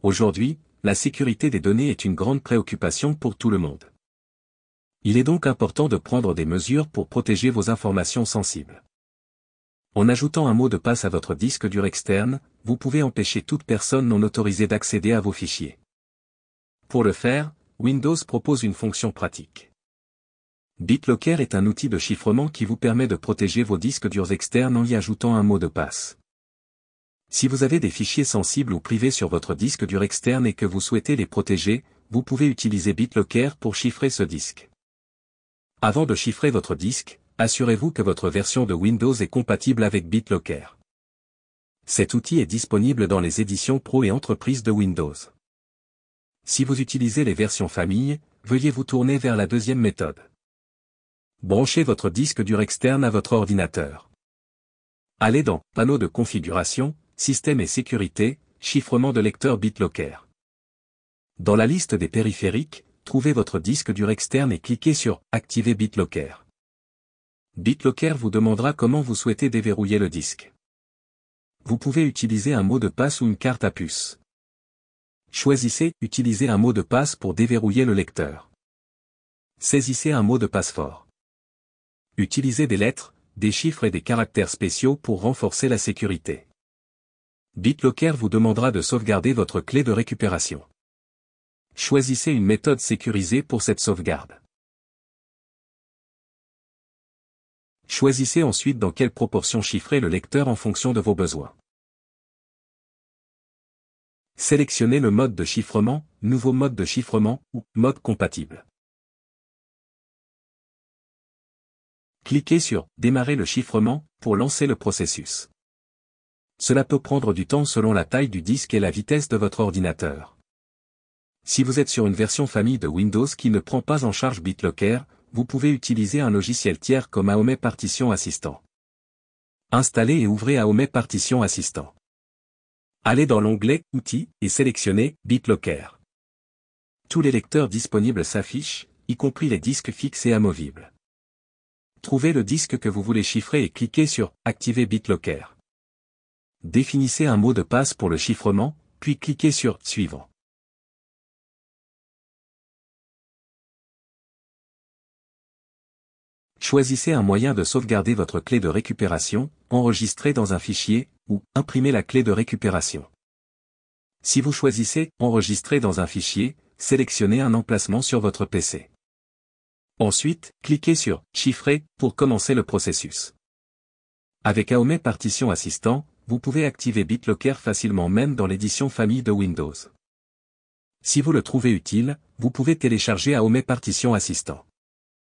Aujourd'hui, la sécurité des données est une grande préoccupation pour tout le monde. Il est donc important de prendre des mesures pour protéger vos informations sensibles. En ajoutant un mot de passe à votre disque dur externe, vous pouvez empêcher toute personne non autorisée d'accéder à vos fichiers. Pour le faire, Windows propose une fonction pratique. BitLocker est un outil de chiffrement qui vous permet de protéger vos disques durs externes en y ajoutant un mot de passe. Si vous avez des fichiers sensibles ou privés sur votre disque dur externe et que vous souhaitez les protéger, vous pouvez utiliser BitLocker pour chiffrer ce disque. Avant de chiffrer votre disque, assurez-vous que votre version de Windows est compatible avec BitLocker. Cet outil est disponible dans les éditions Pro et Entreprise de Windows. Si vous utilisez les versions famille, veuillez vous tourner vers la deuxième méthode. Branchez votre disque dur externe à votre ordinateur. Allez dans « Panneau de configuration »,« Système et sécurité »,« Chiffrement de lecteur BitLocker ». Dans la liste des périphériques, trouvez votre disque dur externe et cliquez sur « Activer BitLocker ». BitLocker vous demandera comment vous souhaitez déverrouiller le disque. Vous pouvez utiliser un mot de passe ou une carte à puce. Choisissez « Utiliser un mot de passe pour déverrouiller le lecteur ». Saisissez un mot de passe fort. Utilisez des lettres, des chiffres et des caractères spéciaux pour renforcer la sécurité. BitLocker vous demandera de sauvegarder votre clé de récupération. Choisissez une méthode sécurisée pour cette sauvegarde. Choisissez ensuite dans quelle proportion chiffrer le lecteur en fonction de vos besoins. Sélectionnez le mode de chiffrement, nouveau mode de chiffrement ou mode compatible. Cliquez sur « Démarrer le chiffrement » pour lancer le processus. Cela peut prendre du temps selon la taille du disque et la vitesse de votre ordinateur. Si vous êtes sur une version famille de Windows qui ne prend pas en charge BitLocker, vous pouvez utiliser un logiciel tiers comme AOME Partition Assistant. Installez et ouvrez AOME Partition Assistant. Allez dans l'onglet « Outils » et sélectionnez « BitLocker ». Tous les lecteurs disponibles s'affichent, y compris les disques fixes et amovibles. Trouvez le disque que vous voulez chiffrer et cliquez sur « Activer BitLocker ». Définissez un mot de passe pour le chiffrement, puis cliquez sur « Suivant ». Choisissez un moyen de sauvegarder votre clé de récupération, enregistrer dans un fichier, ou imprimer la clé de récupération. Si vous choisissez « Enregistrer dans un fichier », sélectionnez un emplacement sur votre PC. Ensuite, cliquez sur « Chiffrer » pour commencer le processus. Avec AOME Partition Assistant, vous pouvez activer BitLocker facilement même dans l'édition famille de Windows. Si vous le trouvez utile, vous pouvez télécharger AOME Partition Assistant.